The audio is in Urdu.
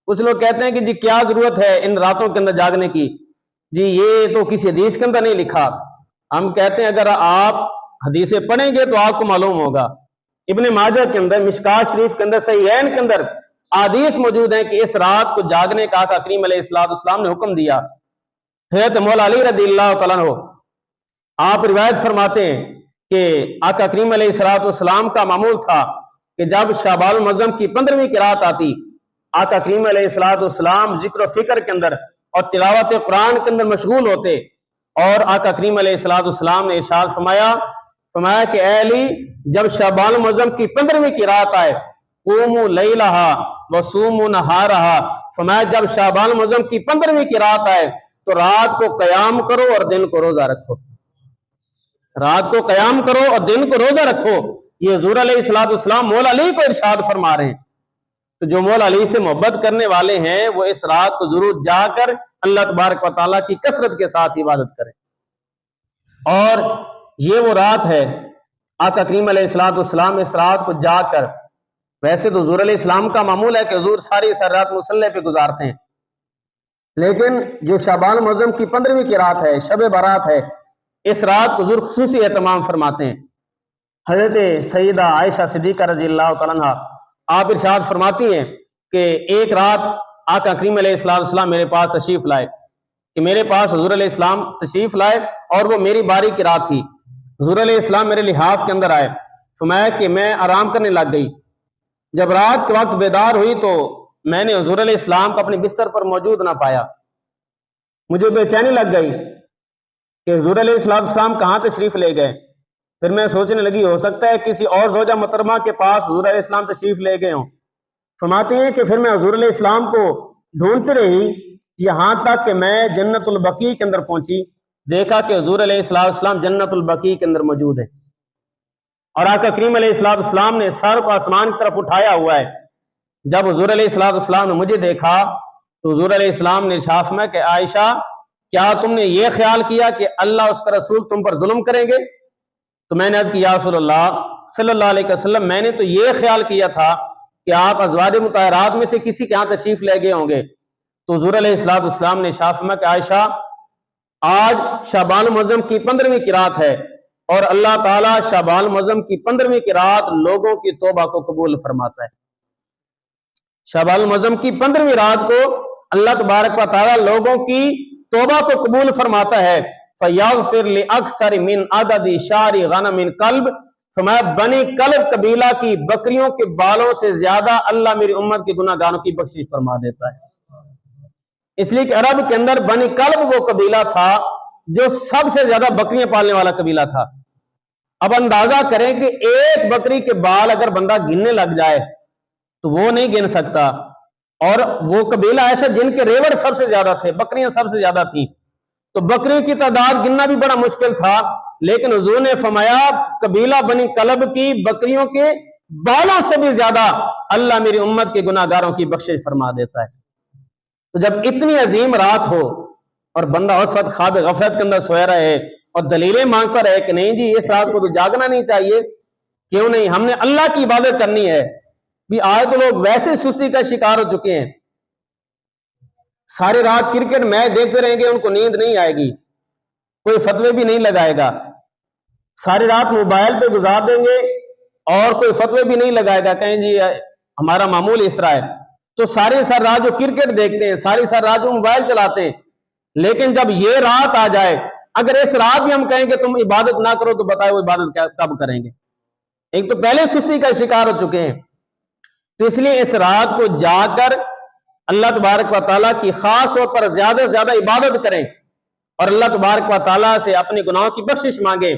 کچھ لوگ کہتے ہیں کہ جی کیا ضرورت ہے ان راتوں کے اندر جاگنے کی، جی یہ تو کسی حدیث کے اندر نہیں لکھا۔ ہم کہتے ہیں اگر آپ حدیثیں پڑھیں گے تو آپ کو معلوم ہوگا۔ ابن ماجہ کے اندر، مشکات شریف کے اندر، صحیحین کے اندر حدیث موجود ہیں کہ اس رات کو جاگنے کا آقا کریم علیہ السلام نے حکم دیا۔ حضرت مولا علی رضی اللہ تعالیٰ عنہ آپ روایت فرماتے ہیں کہ آقا کریم علیہ السلام کا معمول تھا کہ جب شعبان المعظم کی 15ویں کی رات آتی، آقا کریم علیہ السلام ذکر و فکر کے اندر اور تلاوت قرآن کے اندر مشغول ہوتے، اور آقا کریم علیہ السلام نے ارشاد فرمایا کہ اے علی، جب شعبان المعظم کی 15ویں کی رات آئے، قوموا لیلہا وصوموا نہارہا، فرمایا جب شعبان المعظم کی 15ویں کی رات آئے تو رات کو قیام کرو اور دن کو روزہ رکھو۔ رات کو قیام کرو اور دن کو روزہ رکھو، یہ حضور علیہ السلام مولا علی کو ارشاد فرما رہے ہیں۔ تو جو مولا علی سے محبت کرنے والے ہیں وہ اس رات کو ضرور جا کر اللہ تبارک و تعالیٰ کی کثرت کے ساتھ عبادت کریں۔ اور یہ وہ رات ہے، آقا کریم علیہ السلام اس رات کو جا کر، ویسے تو حضور علیہ السلام کا معمول ہے کہ حضور ساری رات مصلی پہ گزارتے ہیں، لیکن جو شعبان المعظم کی 15ویں کی رات ہے، شب برات ہے، اس رات کو حضور خصوصی اہتمام فرماتے ہیں۔ حضرت سیدہ عائشہ صدیقہ رضی اللہ تعالیٰ عنہ آپ ارشاد فرماتی ہیں کہ ایک رات آقا کریم علیہ السلام میرے پاس تشریف لائے، کہ میرے پاس حضور علیہ السلام تشریف لائے اور وہ میری باری کی رات تھی۔ حضور علیہ السلام میرے لحاف کے اندر آئے، فرمایا کہ میں آرام کرنے لگ گئی۔ جب رات کے وقت بیدار ہوئی تو میں نے حضور علیہ السلام کو اپنے بستر پر موجود نہ پایا، مجھے بے چینی لگ گئی کہ حضور علیہ السلام کہاں تشریف لے گئے۔ پھر میں سوچنے لگی ہو سکتا ہے کسی اور زوجہ محترمہ کے پاس حضور علیہ السلام تشریف لے گئے ہوں۔ فرماتے ہیں کہ پھر میں حضور علیہ السلام کو ڈھونڈتی رہی یہاں تک کہ میں جنت البقیع کے اندر پہنچی، دیکھا کہ حضور علیہ السلام جنت البقیع کے اندر موجود ہے، اور آقا کریم علیہ السلام نے سر کو آسمان کی طرف اٹھایا ہوا ہے۔ جب حضور علیہ السلام نے مجھے دیکھا تو حضور علیہ السلام نے ارشاد فرمایا کہ عائشہ، کیا تم نے یہ خیال کیا کہ اللہ اس کا رسول تم پر ظلم کریں گے؟ تو میں نے عرض کی یا رسول اللہ صلی اللہ علیہ وسلم، میں نے تو یہ خیال کیا تھا کہ آپ ازواج مطہرات میں سے کسی کے ہاں تشریف لے گئے ہوں گے۔ تو حضور علیہ السلام نے ارشاد فرمایا کہ عائشہ، آج شعبان المعظم کی 15ویں کی رات ہے، اور اللہ تعالیٰ شعبان المعظم کی 15ویں کی رات لوگوں کی توبہ کو قبول فرماتا ہے۔ شعبان المعظم کی 15ویں رات کو اللہ تبارک و تعالیٰ لوگوں کی توبہ کو قبول فرماتا ہے۔ فَيَغْفِرْ لِأَكْثَرِ مِنْ عَدَدِ شَعْرِ غَنَمٍ قَلْبٍ، فرمایا بنی کلب قبیلہ کی بکریوں کے بالوں سے زیادہ اللہ میری امت کے گناہ گاروں کی بخشش فرما دیتا ہے۔ اس لیے کہ عرب کے اندر بنی کلب وہ قبیلہ تھا جو سب سے زیادہ بکریاں پالنے والا قبیلہ تھا۔ اب اندازہ کریں کہ ایک بکری کے بال اگر بندہ گننے لگ جائے تو وہ نہیں گن سکتا، اور وہ قبیلہ ایسا جن کے ریوڑ سب سے زیادہ تھے، بکریاں سب سے زیادہ تھیں، تو بکریوں کی تعداد گننا بھی بڑا مشکل تھا، لیکن حضور نے فرمایا قبیلہ بنی کلب کی بکریوں کے بالوں سے بھی زیادہ اللہ میری امت کے گناہ گاروں کی بخشش فرما دیتا ہے۔ تو جب اتنی عظیم رات ہو اور بندہ اس وقت خواب غفلت کے اندر سویا رہے اور دلیلیں مانگتا رہے کہ نہیں جی اس رات کو تو جاگنا نہیں چاہیے، کیوں نہیں، ہم نے اللہ کی عبادت کرنی ہے، بھی آج تو لوگ ویسے سستی کا شکار ہو چکے ہیں، ساری رات کرکٹ میچ دیکھتے رہیں گے، ان کو نیند نہیں آئے گی، کوئی فتوے بھی نہیں لگائے گا، ساری رات موبائل پہ گزار دیں گے اور کوئی فتوے بھی نہیں لگائے گا، کہیں جی ہمارا معمول اس طرح ہے۔ تو ساری رات جو کرکٹ دیکھتے ہیں، ساری رات جو موبائل چلاتے ہیں، لیکن جب یہ رات آ جائے، اگر اس رات بھی ہم کہیں کہ تم عبادت نہ کرو تو بتائے وہ عبادت کب کریں گے؟ ایک تو پہلے سستی کا شکار ہو چکے ہیں۔ تو اس لیے اس رات کو جا کر اللہ تبارک و تعالیٰ کی خاص طور پر زیادہ سے زیادہ عبادت کریں اور اللہ تبارک و تعالیٰ سے اپنے گناہوں کی بخشش مانگیں۔